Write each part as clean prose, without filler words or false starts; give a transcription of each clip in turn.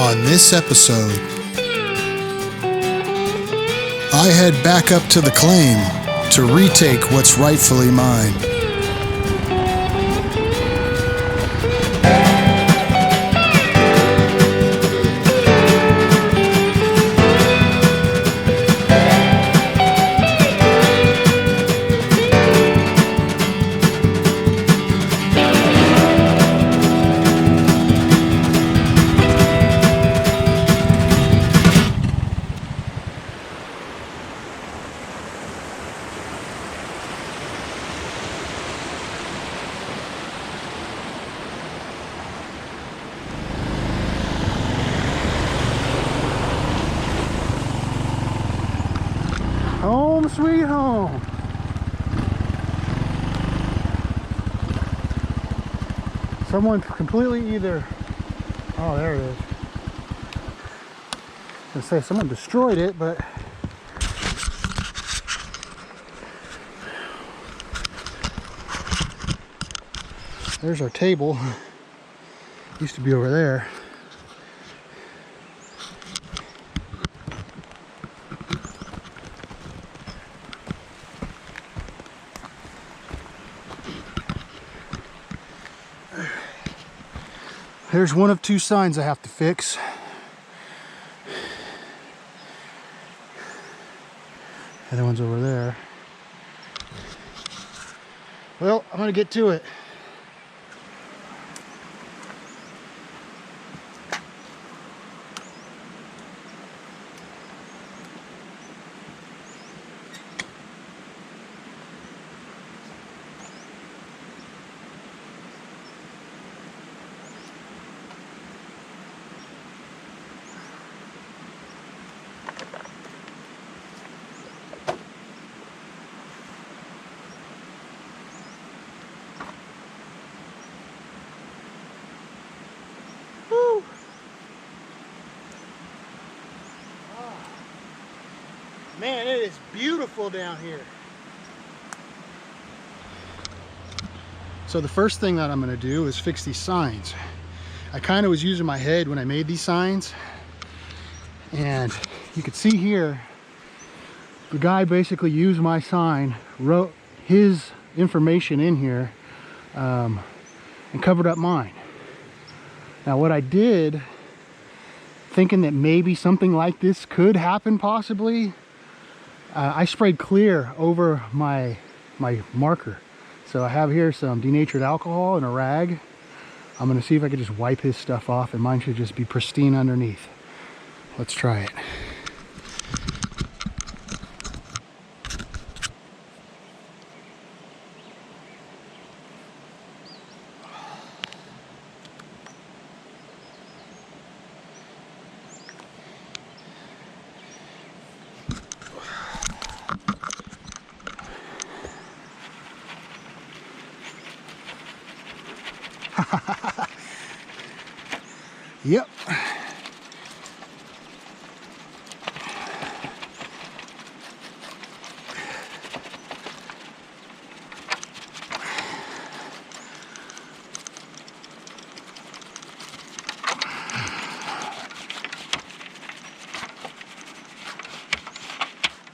On this episode, I head back up to the claim to retake what's rightfully mine. Home sweet home. Someone completely either, oh, there it is. I was gonna say someone destroyed it, but there's our table. Used to be over there. There's one of two signs I have to fix. The other one's over there. Well, I'm gonna get to it. Man, it is beautiful down here. So the first thing that I'm going to do is fix these signs. I kind of was using my head when I made these signs, and you can see here the guy basically used my sign, wrote his information in here, and covered up mine. Now what I did, thinking that maybe something like this could happen possibly, I sprayed clear over my marker. So I have here some denatured alcohol and a rag. I'm gonna see if I can just wipe his stuff off, and mine should just be pristine underneath. Let's try it. Yep.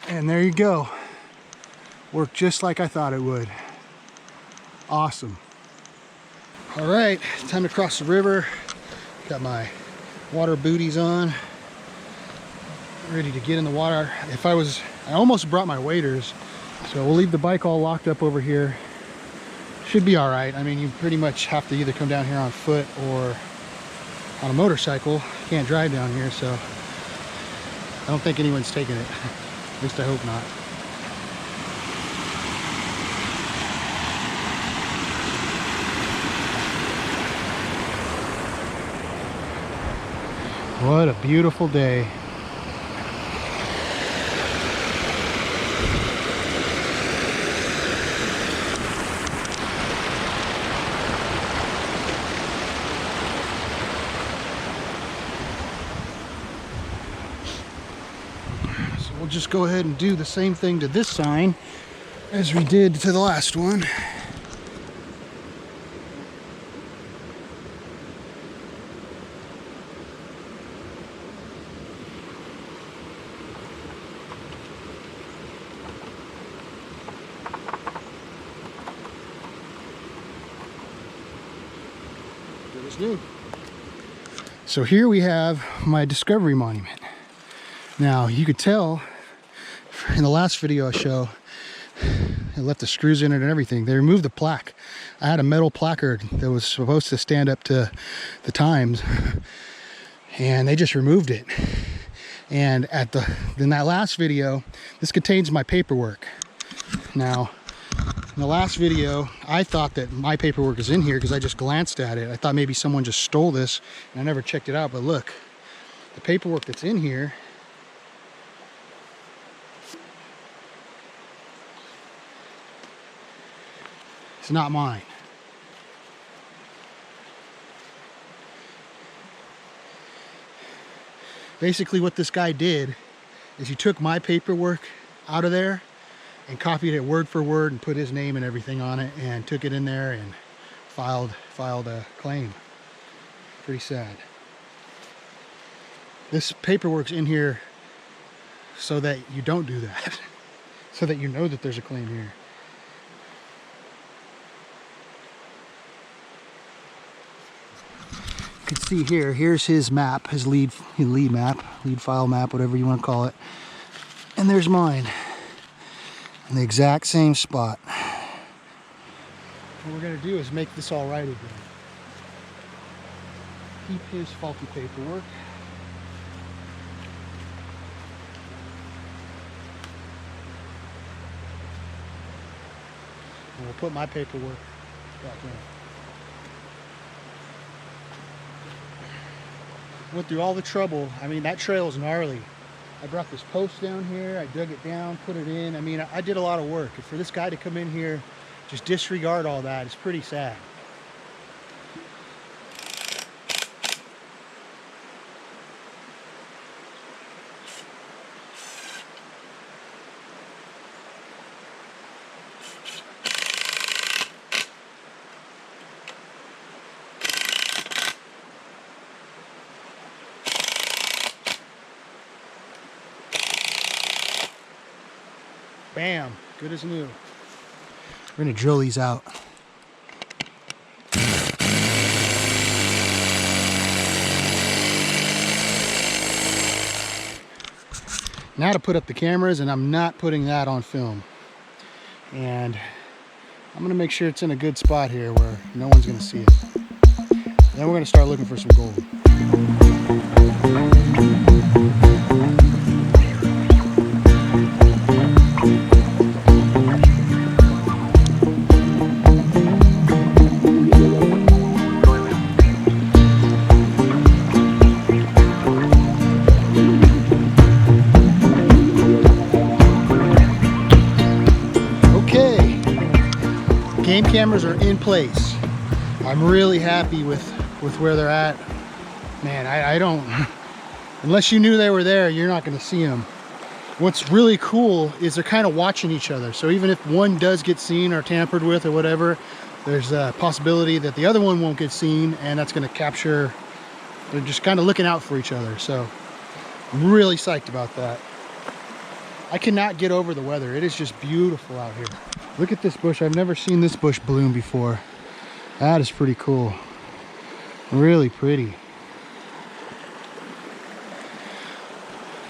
And there you go. Worked just like I thought it would. Awesome. All right, time to cross the river. Got my water booties on, ready to get in the water. I almost brought my waders, so we'll leave the bike all locked up over here. Should be all right. I mean, you pretty much have to either come down here on foot or on a motorcycle. You can't drive down here, so I don't think anyone's taking it. At least I hope not. What a beautiful day. So we'll just go ahead and do the same thing to this sign as we did to the last one. Looks new. So here we have my discovery monument. Now you could tell in the last video I show, I left the screws in it and everything. They removed the plaque. I had a metal placard that was supposed to stand up to the times, and they just removed it. And in that last video, this contains my paperwork. Now, in the last video, I thought that my paperwork is in here because I just glanced at it. I thought maybe someone just stole this, and I never checked it out. But look, the paperwork that's in here, it's not mine. Basically what this guy did is he took my paperwork out of there and copied it word for word and put his name and everything on it and took it in there and filed a claim. Pretty sad. This paperwork's in here so that you don't do that. So that you know that there's a claim here. You can see here's his map, his lead file map, whatever you want to call it. And there's mine in the exact same spot. What we're going to do is make this all right again. Keep his faulty paperwork. And we'll put my paperwork back in. Went through all the trouble. I mean, that trail is gnarly. I brought this post down here, I dug it down, put it in. I mean, I did a lot of work. And for this guy to come in here, just disregard all that, it's pretty sad. Bam, good as new. We're gonna drill these out. Now to put up the cameras, and I'm not putting that on film. And I'm gonna make sure it's in a good spot here where no one's gonna see it. Then we're gonna start looking for some gold. Game cameras are in place. I'm really happy with where they're at. Man, I don't, unless you knew they were there, you're not going to see them. What's really cool is they're kind of watching each other. So even if one does get seen or tampered with or whatever, there's a possibility that the other one won't get seen, and that's going to capture, they're just kind of looking out for each other. So I'm really psyched about that. I cannot get over the weather. It is just beautiful out here. Look at this bush. I've never seen this bush bloom before. That is pretty cool. Really pretty.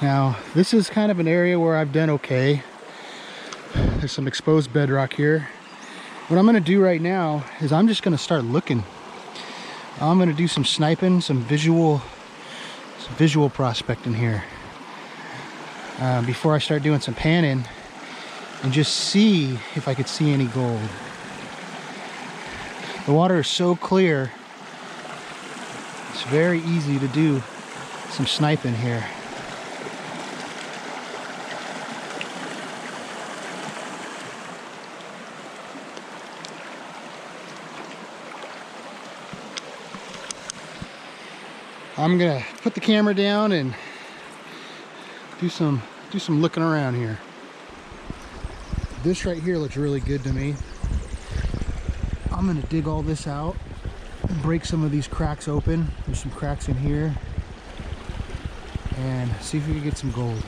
Now, this is kind of an area where I've done okay. There's some exposed bedrock here. What I'm going to do right now is I'm just going to start looking. I'm going to do some sniping, some visual prospecting here. Before I start doing some panning, and just see if I could see any gold. The water is so clear, it's very easy to do some sniping here. I'm gonna put the camera down and do some looking around here. This right here looks really good to me. I'm gonna dig all this out and break some of these cracks open. There's some cracks in here. And see if we can get some gold.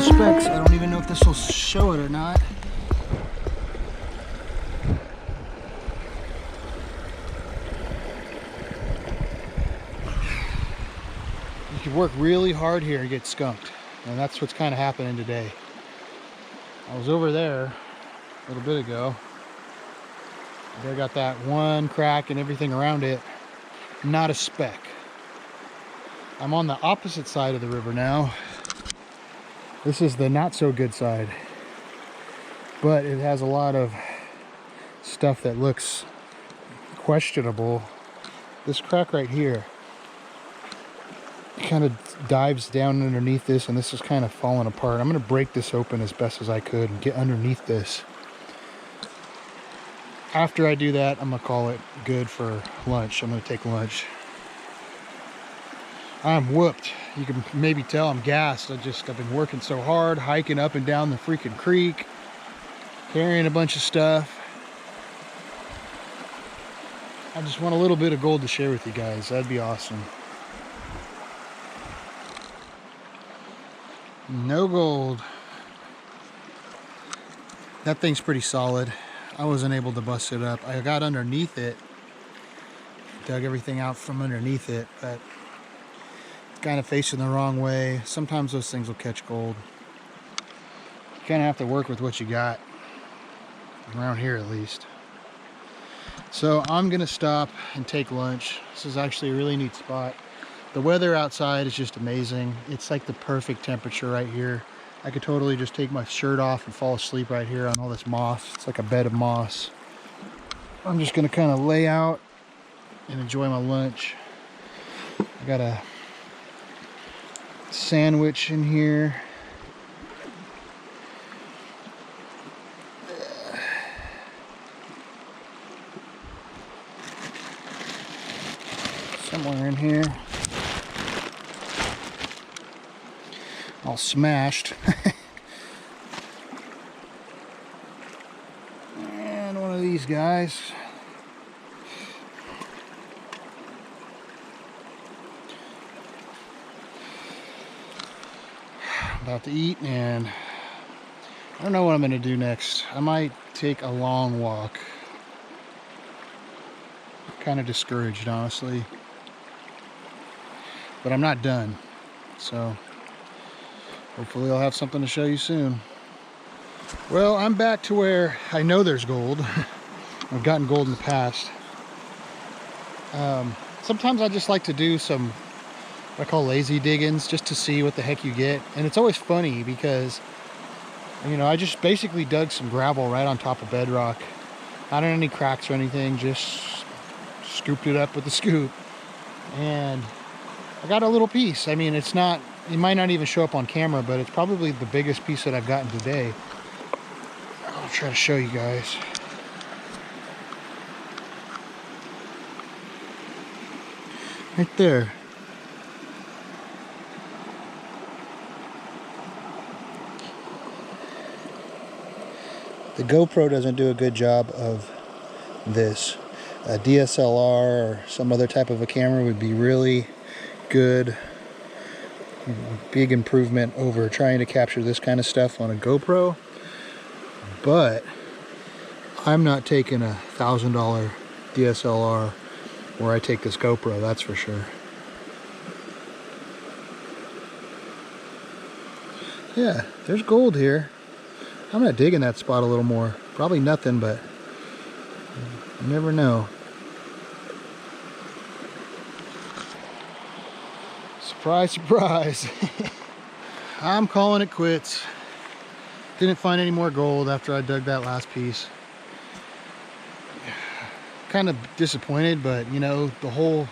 specks. I don't even know if this will show it or not. You can work really hard here and get skunked. And that's what's kind of happening today. I was over there a little bit ago. I got that one crack and everything around it. Not a speck. I'm on the opposite side of the river now. This is the not so good side. But it has a lot of stuff that looks questionable. This crack right here kind of dives down underneath this, and this is kind of falling apart. I'm going to break this open as best as I could and get underneath this. After I do that, I'm going to call it good for lunch. I'm going to take lunch. I'm whooped. You can maybe tell I'm gassed. I've been working so hard, hiking up and down the freaking creek, carrying a bunch of stuff. I just want a little bit of gold to share with you guys. That'd be awesome. No gold. That thing's pretty solid. I wasn't able to bust it up. I got underneath it, dug everything out from underneath it, but it's kind of facing the wrong way. Sometimes those things will catch gold. You kind of have to work with what you got, around here at least. So I'm gonna stop and take lunch. This is actually a really neat spot. The weather outside is just amazing. It's like the perfect temperature right here. I could totally just take my shirt off and fall asleep right here on all this moss. It's like a bed of moss. I'm just gonna kind of lay out and enjoy my lunch. I got a sandwich in here. Somewhere in here. All smashed. And one of these guys. About to eat, and I don't know what I'm going to do next. I might take a long walk. I'm kind of discouraged, honestly. But I'm not done. So hopefully I'll have something to show you soon. Well, I'm back to where I know there's gold. I've gotten gold in the past. Sometimes I just like to do some what I call lazy diggings just to see what the heck you get. And it's always funny because, you know, I just basically dug some gravel right on top of bedrock. Not in any cracks or anything, just scooped it up with the scoop. And I got a little piece. I mean, it's not, it might not even show up on camera, but it's probably the biggest piece that I've gotten today. I'll try to show you guys. Right there. The GoPro doesn't do a good job of this. A DSLR or some other type of a camera would be really good. Big improvement over trying to capture this kind of stuff on a GoPro. But I'm not taking a $1,000 DSLR where I take this GoPro, that's for sure. Yeah, there's gold here. I'm gonna dig in that spot a little more. Probably nothing, but you never know. Surprise, surprise. I'm calling it quits. Didn't find any more gold after I dug that last piece. Kind of disappointed, but you know, the whole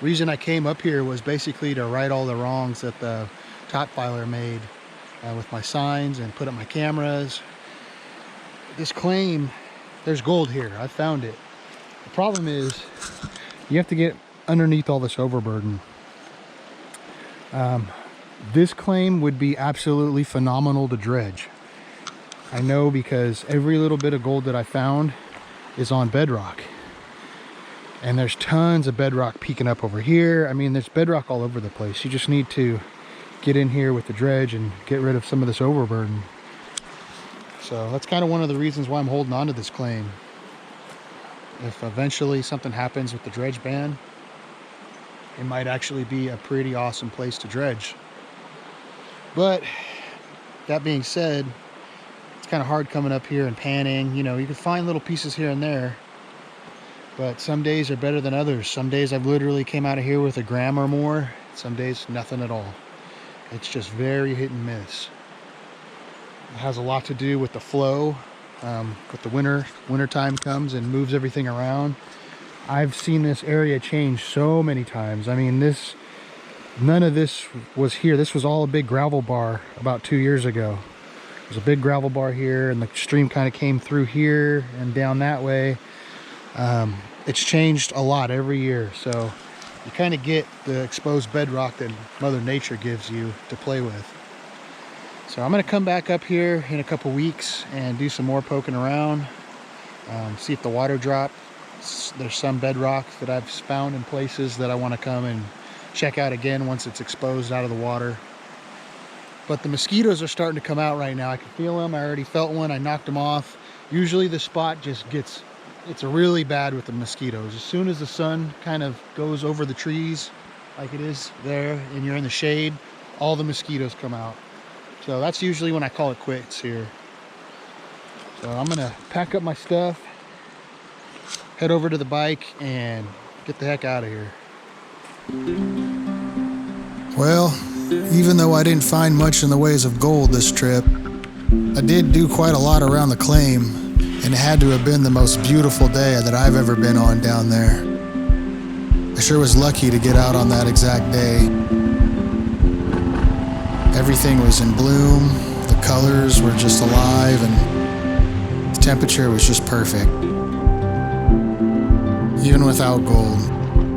reason I came up here was basically to right all the wrongs that the top filer made with my signs and put up my cameras. This claim, there's gold here. I found it. The problem is you have to get underneath all this overburden. This claim would be absolutely phenomenal to dredge. I know because every little bit of gold that I found is on bedrock. And there's tons of bedrock peeking up over here. I mean, there's bedrock all over the place. You just need to get in here with the dredge and get rid of some of this overburden. So that's kind of one of the reasons why I'm holding on to this claim. If eventually something happens with the dredge ban, it might actually be a pretty awesome place to dredge. But that being said, it's kind of hard coming up here and panning. You know, you can find little pieces here and there, but some days are better than others. Some days I've literally came out of here with a gram or more. Some days nothing at all. It's just very hit and miss. It has a lot to do with the flow. With the winter time comes and moves everything around. I've seen this area change so many times. I mean, none of this was here. This was all a big gravel bar about 2 years ago. There's a big gravel bar here, and the stream kind of came through here and down that way. It's changed a lot every year, so you kind of get the exposed bedrock that Mother Nature gives you to play with. So I'm going to come back up here in a couple weeks and do some more poking around, see if the water drops. There's some bedrock that I've found in places that I want to come and check out again once it's exposed out of the water. But the mosquitoes are starting to come out right now. I can feel them. I already felt one. I knocked them off. Usually the spot just it's really bad with the mosquitoes. As soon as the sun kind of goes over the trees like it is there and you're in the shade, all the mosquitoes come out. So that's usually when I call it quits here. So I'm gonna pack up my stuff, head over to the bike, and get the heck out of here. Well, even though I didn't find much in the ways of gold this trip, I did do quite a lot around the claim, and it had to have been the most beautiful day that I've ever been on down there. I sure was lucky to get out on that exact day. Everything was in bloom, the colors were just alive, and the temperature was just perfect. Even without gold,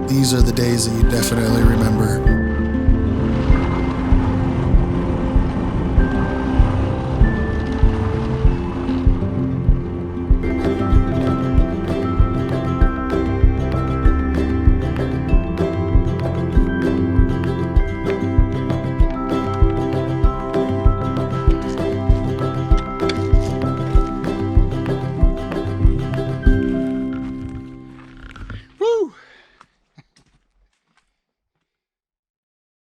these are the days that you definitely remember.